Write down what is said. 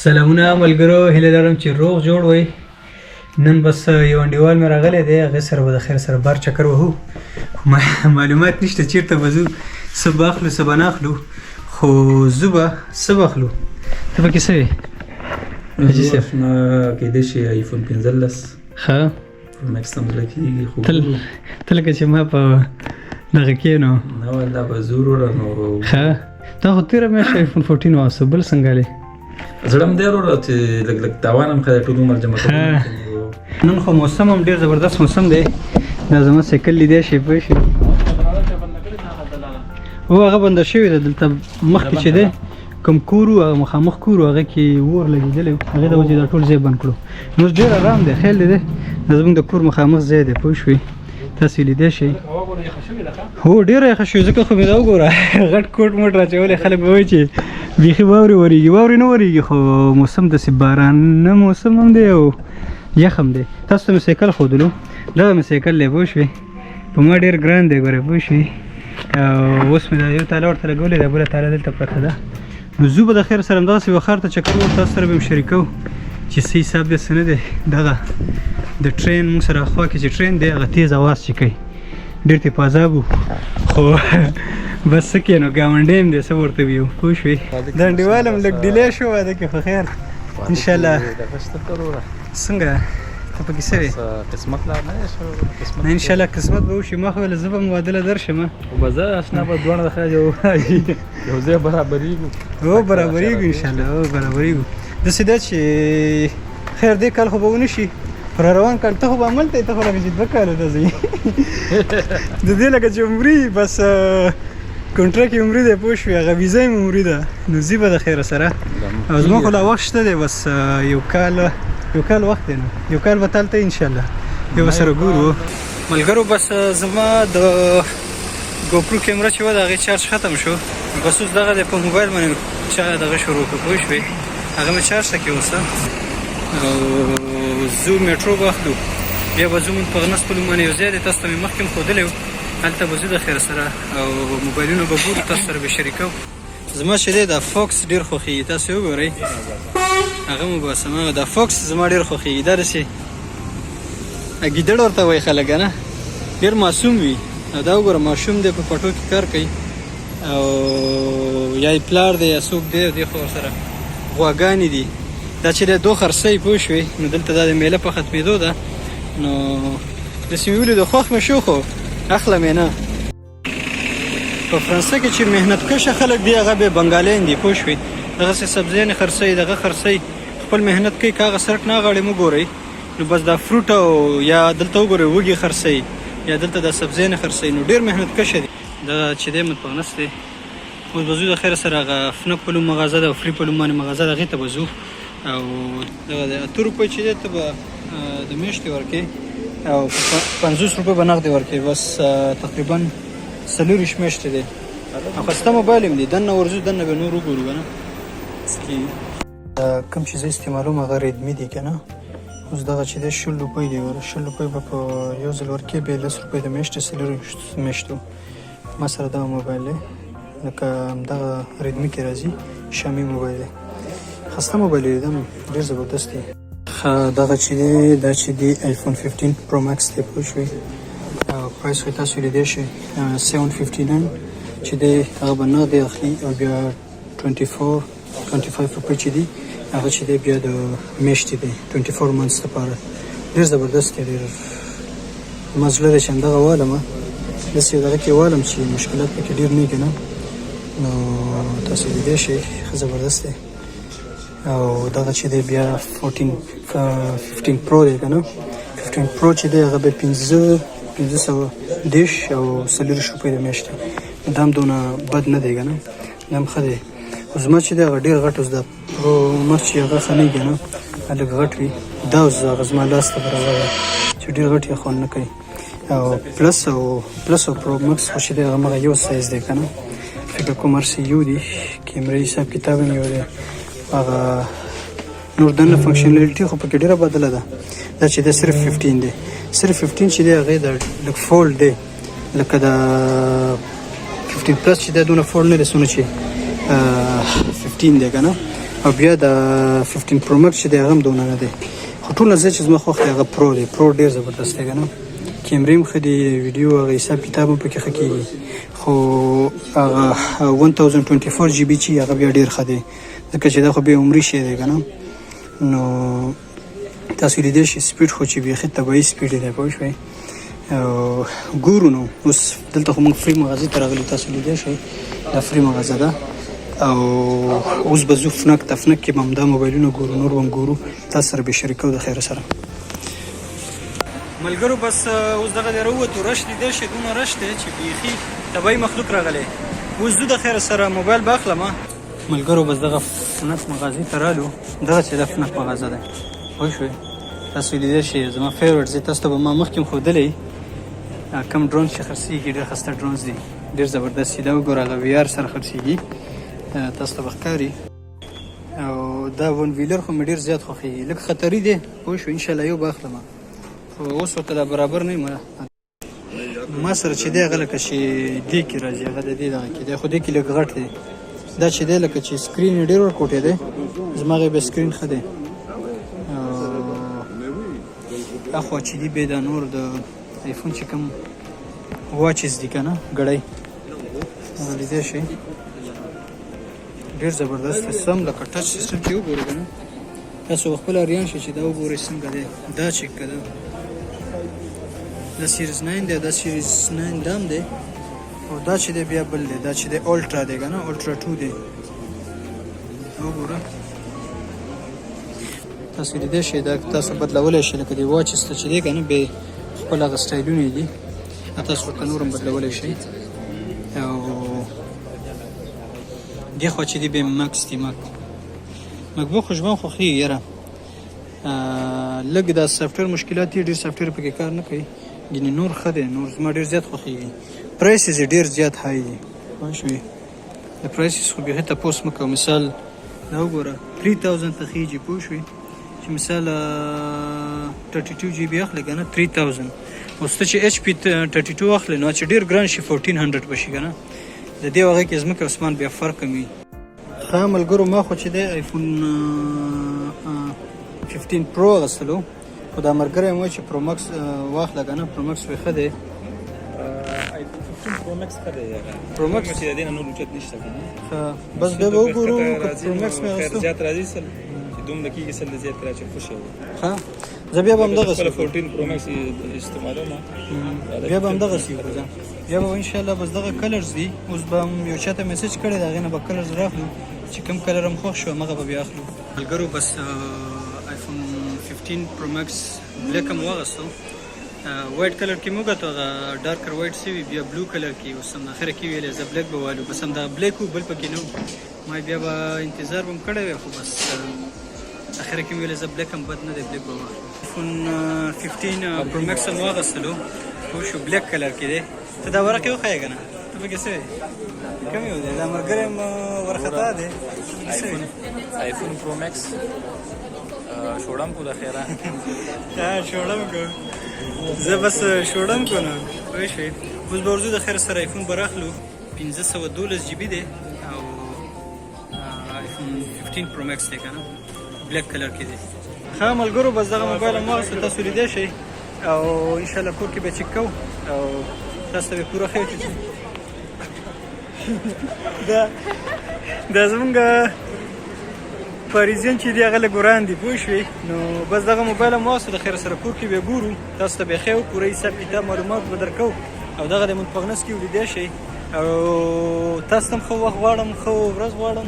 سلامونه ملګرو، هیله لرم چې روغ جوړ وئ. نن بس یو انډیوال مې راغلی دی، هغې سره به د خیر سره بار چکر وهو. معلومات نشته چېرته به ځو، څه به اخلو څه به نه اخلو، خو زه به څه به اخلو. ته پکې څه وې حاجي صاحب؟ کېدای شي آیفون 15 ښه پرو مېکس هم زړه کېږي، خو ته لکه چې ما په دغه کې نو نه والله به زور وره نو ښه. تا خو تېره میاشت آیفون 14 واخیسته، بل څنګه دی؟ زړه هم دی وروره چې لږ لږ تاوان هم ښه دی، ټول عمر جمع کوونکی. نن خو موسم هم ډېر زبردست موسم دی. دا زما سایکل لیدی شي پوه شي. هو هغه بنده شوی دی دلته مخکې چې دی کوم کور و، هغه مخامخ کور و، هغه کې اور لګېدلی و، هغې د وجې دا ټول ځای بند کړو. نو اوس ډېر ارام دی، خیال دی دا زموږ د کور مخامخ ځای دی پوه شوې. تاسې لیدی شئ. هو ډېره یخه شوې، ځکه خو مې دا وګوره غټ کوټ موټ راچولی. خلک به وایي چې بیخي واورې ورېږي، واورې نه ورېږي، خو موسم داسې بارانه موسم هم دی او یخ هم دی. تاسو ته مې سایکل ښودلو، دغه مې سایکل دی پوه شوې. په ما ډېر ګران دی ګوره پوه شوې. او اوس مې دا یو تاله ورته لګولې ده، بله تاله دلته پرته ده. نو زو به د خیر سره همدغسې یوه ښار ته چکر ووړو، تاسو سره به م شریکو چې څه حساب دی څه نه دی. دغه د ټرین موږ سره خوا کې چې ټرین دی، هغه تیز اواز چې کوي، ډېر تېپازاب و، خو بس څه کې نو ګاونډی هم دی، څه ورته ویو پوه شوې. د انډیوال هم لږ ډیلی شو واده کې، خو خیر انشاءالله. څنګه ته پکې څه وې؟ قسمت لا نه شو، قسمت نه انشاءالله قسمت به وشي. ما خو ویله زه به م واده له درشم، خو به زه اشنا به دواړه د خیر یو ځای برابرېږو. هو برابرېږو انشاءالله، هو برابرېږو. داسې ده چې خیر دې کال خو به ونه شي، پر روان کال ته خو به هملته یې، ته خو لکه چې 2 کاله ته ځې د دې لکه چې عمري بس کنټرکټ یې عمري دی پوه شوې، هغه ویزه یې عمري ده. نو ځي به د خیره سره، او زما خو لا وخت شته دی، بس یو کال وخت دی، نو یو کال به تلته انشاءالله بیا به سره ګورو. ملګرو بس زما د ګوپرو کیمره چې وه د هغې چارج ختم شو، بس اوس دغه دی په موبایل باندې دغه شروع کړو پوه شوې، هغه مې چارج ته کېوسته. او زو میټرو به اخلو، بیا به ځو مونږ په غنس پل باندې یو ځای دی، تاسو ته مې مخکې هم ښودلی و، هلته به ځو د خیره سره، او موبایلونه به ګورو، تاسو سره به شریکو. زما چې دی دا فوکس ډېر خوښېږي، تاسې وګورئ هغه مو باسم. دا فوکس زما ډېر خوښېږي، دا داسې ګیدړ ورته وایي خلک که نه، ډېر معصوم وي. او دا وګوره ماشوم دی په پټو کې کار کوي، او یا یې پلار دی یا څوک دی، دې خو ورسره غواګانې دي. دا چې دی دو خرڅوي پوه شوې. نو دلته دا د میله په ختمېدو ده، نو داسې مې ولیدو، خوښ مې شو، خو اخلم یې نه. په فرانسه کې چې محنت کشه خلک دي، هغه بیا بنګالیان دي پوه شوې. دغسې سبزیانې خرڅوي، دغه خرڅوي، خپل محنت کوي، که هغه سړک نه غاړې مه ګورئ. نو بس دا فروټ او یا دلته وګورئ وږي خرڅوي، یا دلته دا سبزیانې خرڅوي، نو ډېر محنت کشه دي. دا چې دی متونس دی. اوس به ځو د خیره سره، هغه فنک په لوم مغازه ده او فري په لوم باندې مغازه ده، هغې ته به ځو. او دغه د 8 روپۍ چې دی ته به د میاشتې ورکوې، او 50 روپۍ به نغدې ورکوې. بس تقریبا 40 میاشتې دی، او ښایسته موبایل هم دی. دننه ورځو، دننه به نور وګورو که نه. کوم چې زه استعمالوم هغه ریډمي دی که نه. اوس دغه چې دی 60 روپۍ دی، 60 روپۍ به په یو ځل ورکوې، بیا 10 روپۍ د میاشتې 40 میاشتو. ما سره دغه موبایل دی، لکه همدغه ریډمي کې راځي، شامي موبایل دی، خسته موبایل دی، دم ډېر زبردست دی. دغه چې دی دا چې دی آیفون 15 پرو ماکس دی پوه شوې. او پرایس خو تاسو لیدی شئ 759 چې دی، هغه به نغدې اخلي، او بیا 25 روپۍ چې دی هغه چې دی بیا د میاشتې دی 24 منث لپاره. ډېر زبردست دی، ډېر زما زړه دی چې همدغه والمه، داسې یو دغه کې والم چې مشکلات پکې ډېر نه وي که نه. نو تاسو لیدی شئ ښه زبردست دی. او دغه چې دی بیا 15 پرو دی که نه. 15 پرو چې دی هغه به 510 او 40 روپۍ د میاشتې. دا هم دونه بد نه دی که نه، دا هم ښه دی. خو زما چې دی هغه ډېر غټ اوس دا پرو ماکس چې هغه ښه نه وي که نه، لږ غټ وي. دا اوس هغه زما لاس ته برابر دی چې ډېر غټ یې خوند نه کوي. او پلس او پرو ماکس خو چې دی هغه همغه یو سایز دی که نه. فکر کوم RCU دی، کیمرې حساب کتاب هم یو دی. هغه نور دننه فنکشنالیټي خو پکې ډېره بدله ده. دا چې دی صرف 15 دی، صرف 15 چې دی هغې د لږ فولډ دی، لکه د 15 پلس چې دی دونه فولډ نه دی څونه چې 15 دی که نه. او بیا د 15 پرو مکس چې دی هغه هم دونه نه دی خو ټول نه چې زما خوښ دی هغه پرو دی پرو ډېر زبردست دی که نه کیمرې هم ښه دی ویډیو هغه حساب کتاب هم پکې ښه کېږي خو هغه 1024 جی بي چې هغه بیا ډېر ښه دی ځکه چې دا خو بیا عمري شی دی که نه نو تاسو لیدلی شئ سپیډ خو چې بیخي طبیعي سپیډ دی پوه شوئ او ګورو نو اوس دلته خو موږ فري مغازې ته راغلي تاسو لیدلی شئ دا فري مغازه ده او اوس به ځو فنک ته فنک کې به همدا موبایلونه ګورو نور به هم ګورو تاسو سره به شریکو د خیره سره ملګرو بس اوس دغه دی راووتو رش لیدلی شئ دونه رش دی چې بیخي طبیعي مخلوق راغلی اوس ځو د خیره سره موبایل به اخلم ملګرو بس دغه فنک مغازې ته رالو دغه چې دا فنک مغازه ده پوه شوئ تاسو لیدلی شئ زما فیورټ دی تاسو ته به ما مخکې هم ښودلی کم ډرونز چې خرڅېږي ډېر ښایسته ډرونز دي ډېر زبردست دي دا وګوره هغه وي آر سره خرڅېږي تاسو ته به ښکاري او دا ون ویلر خو مې ډېر زیات خوښېږي لږ خطري دی پوه شو انشاءالله یو به اخلم خو اوس ورته دا برابر نه یم ما سره چې دی هغه لکه چې دې کې راځي هغه د دې دغه کې دی خو دې کې لږ غټ دی دا چې دی لکه چې سکرین یې ډېر ورکوټی دی زما هغې به سکرین ښه دی اخوا چې دی به دا نور د آیفون چې کوم واچز دي که نه ګړی هغه لیدلی شئ ډېر زبردست دی سم لکه ټچ سیسټم چې وګورئ که نه تاسو به خپله اریان شئ چې دا وګورئ څنګه دی دا چیک که ده دا سیریز 9 دی دا سیریز 9 دا هم دی او دا چې دی بیا بل دی دا چې دی الټرا دی که نه الټرا 2 دی وګوره تاسو لیدلی شئ دا تاسو بدلولی شئ لکه د واچز ته چې دی که نه بیا خپل هغه سټایلونه دي تاسو ورته نور هم بدلولی شئ او دې خوا چې دی بیا مکس دی مکبوک خو ژبه هم خوښېږي یاره لږ دا سافټویر مشکلات دي ډېر سافټویر پکې کار نه کوي ګینې نور ښه دی نور زما ډېر زیات خوښېږي پرایسز یې ډېر زیات های دي پوه شوې د پرایسز خو بیخي تپوس مه کوه مثال دا وګوره 3000 ته خېږي پوه شوې چې مثال 32 جی بي اخلي که نه 3000 اوس ته چې ایچ پي 32 اخلي نو چې ډېر ګران شي 1400 به شي که نه د دې هغې کې ځمکه اسمان بیا فرق هم وي ښه ملګرو ما خو چې دی آیفون 15 پرو اخیستلو خو دا ملګری مې وایي چې پرو مکس واخله که نه پرو مکس وایي ښه دی پرو مکس ښه دی پرو مکس چې د دې نه نور اوچت نشته که نه بس بیا به وګورو که پرو مکس مې اخیستو زیات راځي سل چې دومره کېږي سل زیات کړه چې خوښه وي ښه زه بیا به همدغسې 14 پرو مکس استعمالوم بیا به همدغسې وکړو بیا به انشاءالله بس دغه کلرز دي اوس به هم یو چاته میسج کړی د هغې نه به کلرز راخلو چې کوم کلر هم خوښ شو همغه به بیا اخلو ملګرو بس آیفون 15 پرو مکس بلیک هم واغستو وایټ کلر کې مو ګټو هغه ډارکر وایټ سوي بیا بلو کلر کې اوس هم اخره کې ویلې زه بلیک به والو بس همدغه بلیک و بل پکې نه و ما بیا به انتظار به م کړی وی خو بس اخره کې ویلې زه بلیک هم بد نه دی بلیک به واخلو آیفون 15 پرو مکس هم واغستلو خو شو بلیک کلر کې دی ته دا ورقې وښایې که نه ته پکې څه وی کوم یو دی دا ملګری م ورخطا دی آیفون پرو مکس شوړم کو د خیره شوړم کو زه بس شوړم کو نه پوه شوې اوس به ورځو د خیر سره آیفون به راخلو 512 جی بي دی او آیفون 15 پرو مکس دی که نه بلیک کلر کې دی ښه ملګرو بس دغه موبایل هم واخیسته تاسو لیدلی شئ او انشاءالله کور کې به چک کوو او تاسو ته به پوره ښه چې دا زمونږ پاریزین چې دی هغه لږ وران دي پوه شوې نو بس دغه موبایل هم واخیسته د خیر سره کور کې به ګورو تاسو ته به ښه پوره حساب کتاب معلومات به درکوو او دغه د منطقه نس کې ولیدی شئ او تاسو ته هم ښه وخت غواړم ښه ورځ غواړم